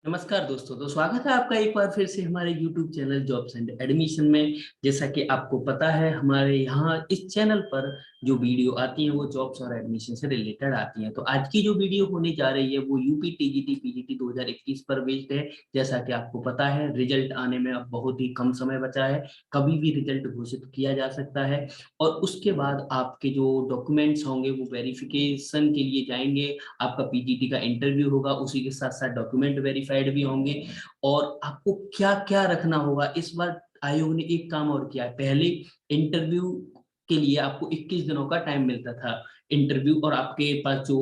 नमस्कार दोस्तों। तो स्वागत है आपका एक बार फिर से हमारे YouTube channel jobs and admission में। जैसा कि आपको पता है, हमारे यहाँ इस चैनल पर जो वीडियो आती हैं वो जॉब्स और एडमिशन से रिलेटेड आती हैं। तो आज की जो वीडियो होने जा रही है वो यूपी टीजीटी पीजीटी 2021 पर बेस्ड है। जैसा कि आपको पता है, रिजल्ट आने में अब बहुत ही कम समय बचा है। कभी भी रिजल्ट घोषित किया जा सकता है और उसके बाद आपके जो डॉक्यूमेंट्स होंगे वो वेरिफिकेशन के लिए जाएंगे। आपका पीजीटी का इंटरव्यू होगा, उसी के साथ साथ डॉक्यूमेंट वेरीफाइड भी होंगे। और आपको क्या क्या रखना होगा, इस बार आयोग ने एक काम और किया है। पहले इंटरव्यू के लिए आपको 21 दिनों का टाइम मिलता था। इंटरव्यू और आपके पास जो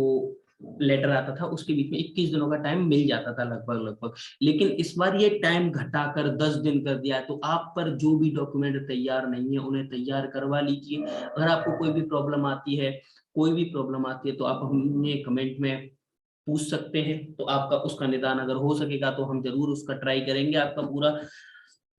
लेटर आता था उसके बीच में 21 दिनों का टाइम मिल जाता था लगभग लगभग। लेकिन इस बार ये टाइम घटाकर 10 दिन कर दिया है। तो आप पर जो भी डॉक्यूमेंट तैयार नहीं है उन्हें तैयार करवा लीजिए। अगर आपको कोई भी प्रॉब्लम आती है, तो आप हमें कमेंट में पूछ सकते हैं। तो आपका उसका निदान अगर हो सकेगा तो हम जरूर उसका ट्राई करेंगे आपका पूरा।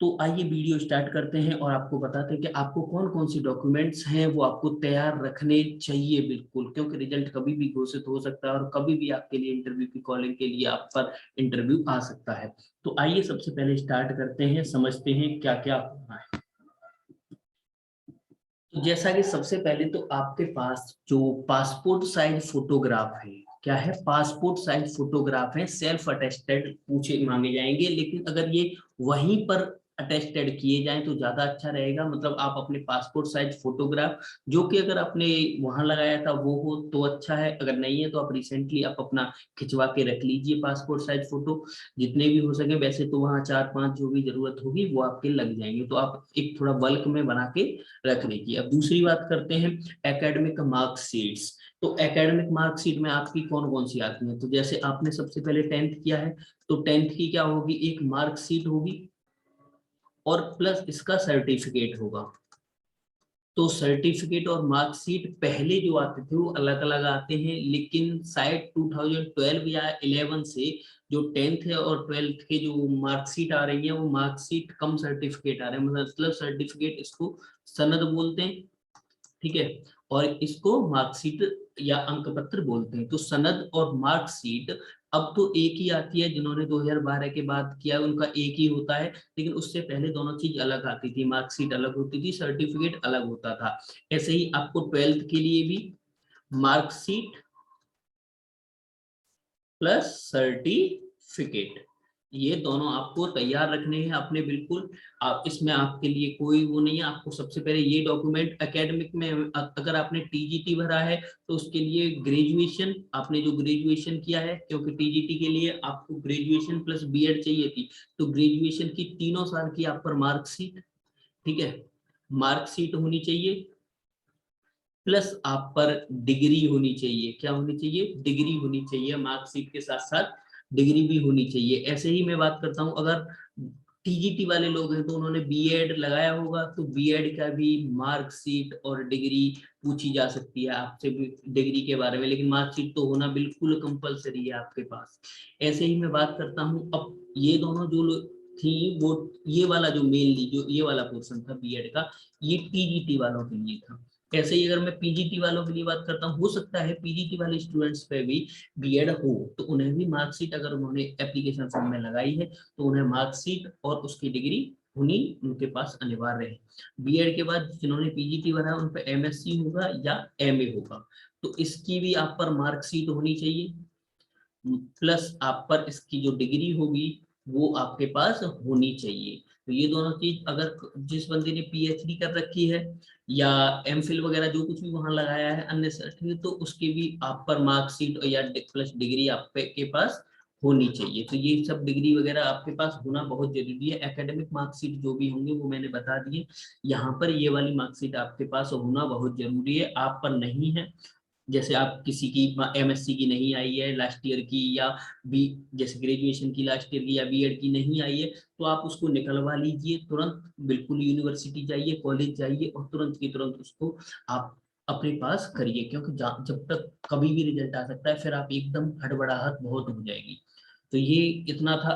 तो आइए वीडियो स्टार्ट करते हैं और आपको बताते हैं कि आपको कौन कौन सी डॉक्यूमेंट्स हैं वो आपको तैयार रखने चाहिए बिल्कुल, क्योंकि रिजल्ट कभी भी घोषित हो सकता है और कभी भी आपके लिए इंटरव्यू की कॉलिंग के लिए आप पर इंटरव्यू आ सकता है। तो आइए सबसे पहले स्टार्ट करते हैं, समझते हैं क्या क्या होना है। तो जैसा कि सबसे पहले तो आपके पास जो पासपोर्ट साइज फोटोग्राफ है, क्या है, पासपोर्ट साइज फोटोग्राफ है, सेल्फ अटेस्टेड पूछे मांगे जाएंगे। लेकिन अगर ये वहीं पर अटेस्टेड किए जाएं तो ज्यादा अच्छा रहेगा। मतलब आप अपने पासपोर्ट साइज फोटोग्राफ, जो कि अगर आपने वहां लगाया था वो हो तो अच्छा है। अगर नहीं है तो आप रिसेंटली आप अपना खिंचवा के रख लीजिए पासपोर्ट साइज फोटो, जितने भी हो सके। वैसे तो वहाँ 4-5 जो भी जरूरत होगी वो आपके लग जाएंगे। तो आप एक थोड़ा बल्क में बना के रखने की। अब दूसरी बात करते हैं एकेडमिक मार्कशीट्स। तो एकेडमिक मार्कशीट में आपकी कौन कौन सी आती है। तो जैसे आपने सबसे पहले 10th किया है तो 10th की क्या होगी, एक मार्कशीट होगी और प्लस इसका सर्टिफिकेट होगा। तो सर्टिफिकेट और मार्कशीट पहले जो आते थे वो अलग अलग आते हैं, लेकिन शायद 2012 या 11 से जो 10th है और 12th के जो मार्कशीट आ रही है वो मार्कशीट कम सर्टिफिकेट आ रहे हैं। मतलब सर्टिफिकेट इसको सनद बोलते हैं, ठीक है, और इसको मार्कशीट या अंक पत्र बोलते हैं। तो सनद और मार्कशीट अब तो एक ही आती है। जिन्होंने 2012 के बाद किया उनका एक ही होता है, लेकिन उससे पहले दोनों चीज अलग आती थी। मार्कशीट अलग होती थी, सर्टिफिकेट अलग होता था। ऐसे ही आपको 12th के लिए भी मार्कशीट प्लस सर्टिफिकेट, ये दोनों आपको तैयार रखने हैं अपने बिल्कुल। आप इसमें आपके लिए कोई वो नहीं है। आपको सबसे पहले ये डॉक्यूमेंट एकेडमिक में, अगर आपने टीजीटी भरा है तो उसके लिए ग्रेजुएशन, आपने जो ग्रेजुएशन किया है, क्योंकि टीजीटी के लिए आपको ग्रेजुएशन प्लस बीएड चाहिए थी। तो ग्रेजुएशन की 3 साल की आप पर मार्कशीट, ठीक है, मार्कशीट होनी चाहिए। प्लस आप पर डिग्री होनी चाहिए। क्या होनी चाहिए, डिग्री होनी चाहिए। मार्कशीट के साथ साथ डिग्री भी होनी चाहिए। ऐसे ही मैं बात करता हूँ, अगर टीजीटी वाले लोग हैं तो उन्होंने बीएड लगाया होगा तो बीएड का भी मार्कशीट और डिग्री पूछी जा सकती है आपसे डिग्री के बारे में। लेकिन मार्कशीट तो होना बिल्कुल कंपलसरी है आपके पास। ऐसे ही मैं बात करता हूँ, अब ये दोनों जो थी वो, ये वाला जो मेनली जो ये वाला पोर्शन था बीएड का, ये टीजीटी वालों के लिए था। ऐसे ही अगर मैं पीजीटी वालों के लिए बात करता हूँ, हो सकता है पीजीटी वाले स्टूडेंट्स पे भी बीएड हो तो उन्हें भी मार्कशीट, अगर उन्होंने एप्लीकेशन फॉर्म में लगाई है तो उन्हें मार्कशीट और उसकी डिग्री होनी उनके पास अनिवार्य है। बीएड के बाद जिन्होंने पीजीटी भरा उन पर एमएससी होगा या एमए होगा, तो इसकी भी आप पर मार्कशीट होनी चाहिए। प्लस आप पर इसकी जो डिग्री होगी वो आपके पास होनी चाहिए। तो ये दोनों चीज, अगर जिस बंदे ने पीएचडी कर रखी है या एमफिल वगैरह जो कुछ भी वहां लगाया है अन्य सर्टिफिकेट, तो उसकी भी आप पर मार्कशीट या प्लस डिग्री आपके पास होनी चाहिए। तो ये सब डिग्री वगैरह आपके पास होना बहुत जरूरी है। एकेडमिक मार्कशीट जो भी होंगे वो मैंने बता दिए। यहाँ पर ये वाली मार्कशीट आपके पास होना बहुत जरूरी है। आप पर नहीं है, जैसे आप किसी की एमएससी की नहीं आई है लास्ट ईयर की, या बी जैसे ग्रेजुएशन की लास्ट ईयर की या बीएड की नहीं आई है, तो आप उसको निकलवा लीजिए तुरंत। बिल्कुल यूनिवर्सिटी जाइए, कॉलेज जाइए और तुरंत की तुरंत उसको आप अपने पास करिए। क्योंकि जब तक कभी भी रिजल्ट आ सकता है, फिर आप एकदम हड़बड़ाहट बहुत हो जाएगी। तो ये इतना था।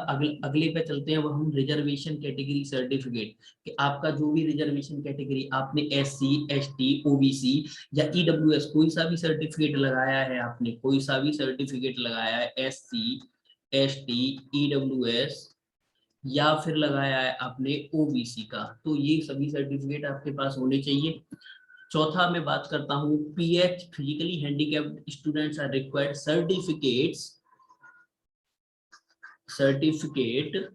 अगले पे चलते हैं, वो हम रिजर्वेशन कैटेगरी सर्टिफिकेट, कि आपका जो भी रिजर्वेशन कैटेगरी आपने एससी एसटी ओबीसी या ईडब्ल्यूएस कोई सा भी सर्टिफिकेट लगाया है, आपने कोई सा भी सर्टिफिकेट लगाया है, एससी ST, EWS या फिर लगाया है आपने OBC का, तो ये सभी सर्टिफिकेट आपके पास होने चाहिए। चौथा मैं बात करता हूँ PH, physically handicapped students are required certificate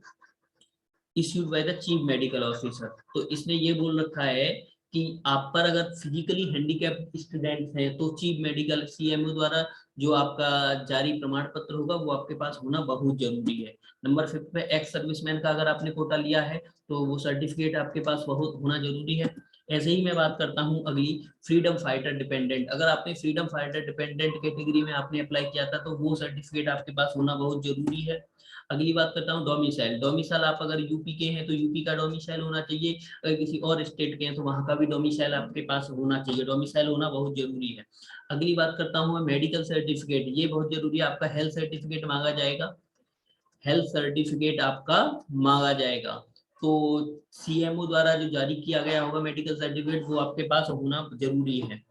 issued by the chief medical officer. तो इसने ये बोल रखा है कि आप पर अगर फिजिकली हैंडीकैप्ड स्टूडेंट्स हैं तो चीफ मेडिकल CMO द्वारा जो आपका जारी प्रमाण पत्र होगा वो आपके पास होना बहुत जरूरी है। नंबर 5 पे एक्स सर्विसमैन का अगर आपने कोटा लिया है तो वो सर्टिफिकेट आपके पास बहुत होना जरूरी है। ऐसे ही मैं बात करता हूँ अगली, फ्रीडम फाइटर डिपेंडेंट। अगर आपने फ्रीडम फाइटर डिपेंडेंट कैटेगरी में आपने अप्लाई किया था तो वो सर्टिफिकेट आपके पास होना बहुत जरूरी है। अगली बात करता हूँ डोमिसाइल। डोमिसाइल आप अगर यूपी के हैं तो यूपी का डोमिसाइल होना चाहिए, अगर किसी और स्टेट के हैं तो वहां का भी डोमिसाइल आपके पास होना चाहिए। डोमिसाइल होना बहुत जरूरी है। अगली बात करता हूँ मेडिकल सर्टिफिकेट, ये बहुत जरूरी है। आपका हेल्थ सर्टिफिकेट मांगा जाएगा, हेल्थ सर्टिफिकेट आपका मांगा जाएगा। तो CMO द्वारा जो जारी किया गया होगा मेडिकल सर्टिफिकेट वो आपके पास होना जरूरी है,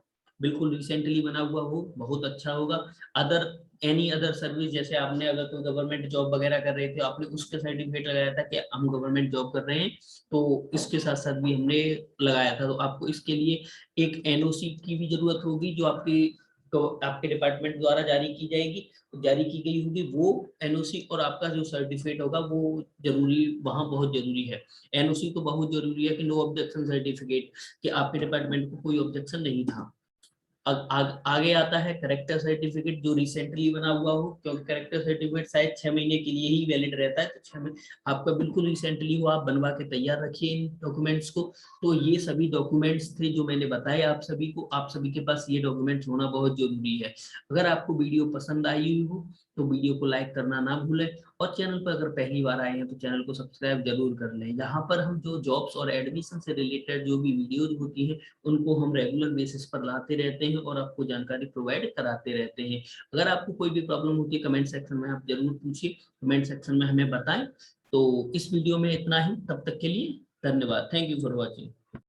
बिल्कुल रिसेंटली बना हुआ हो, बहुत अच्छा होगा। अदर एनी अदर सर्विस, जैसे आपने अगर कोई गवर्नमेंट जॉब वगैरह कर रहे थे, आपने उसके सर्टिफिकेट लगाया था कि हम गवर्नमेंट जॉब कर रहे हैं, तो इसके साथ साथ भी हमने लगाया था, तो आपको इसके लिए एक NOC की भी जरूरत होगी जो आपके डिपार्टमेंट द्वारा जारी की जाएगी, जारी की गई होगी। वो NOC और आपका जो सर्टिफिकेट होगा वो जरूरी, वहाँ बहुत जरूरी है। NOC तो बहुत जरूरी है कि नो ऑब्जेक्शन सर्टिफिकेट, कि आपके डिपार्टमेंट को कोई ऑब्जेक्शन नहीं था। आगे आता है करेक्टर सर्टिफिकेट जो रिसेंटली बना हुआ हो, क्योंकि करेक्टर सर्टिफिकेट शायद 6 महीने के लिए ही वैलिड रहता है, तो 6 महीने आपका बिल्कुल रिसेंटली हो, आप बनवा के तैयार रखिए इन डॉक्यूमेंट्स को। तो ये सभी डॉक्यूमेंट्स थे जो मैंने बताए आप सभी को, आप सभी के पास ये डॉक्यूमेंट्स होना बहुत जरूरी है। अगर आपको वीडियो पसंद आई हुई हो तो वीडियो को लाइक करना ना भूलें, और चैनल पर अगर पहली बार आए हैं तो चैनल को सब्सक्राइब जरूर कर लें। यहाँ पर हम जो जॉब्स और एडमिशन से रिलेटेड जो भी वीडियोज होती हैं उनको हम रेगुलर बेसिस पर लाते रहते हैं और आपको जानकारी प्रोवाइड कराते रहते हैं। अगर आपको कोई भी प्रॉब्लम होती है कमेंट सेक्शन में आप जरूर पूछिए, कमेंट सेक्शन में हमें बताएं। तो इस वीडियो में इतना ही, तब तक के लिए धन्यवाद। Thank you for watching.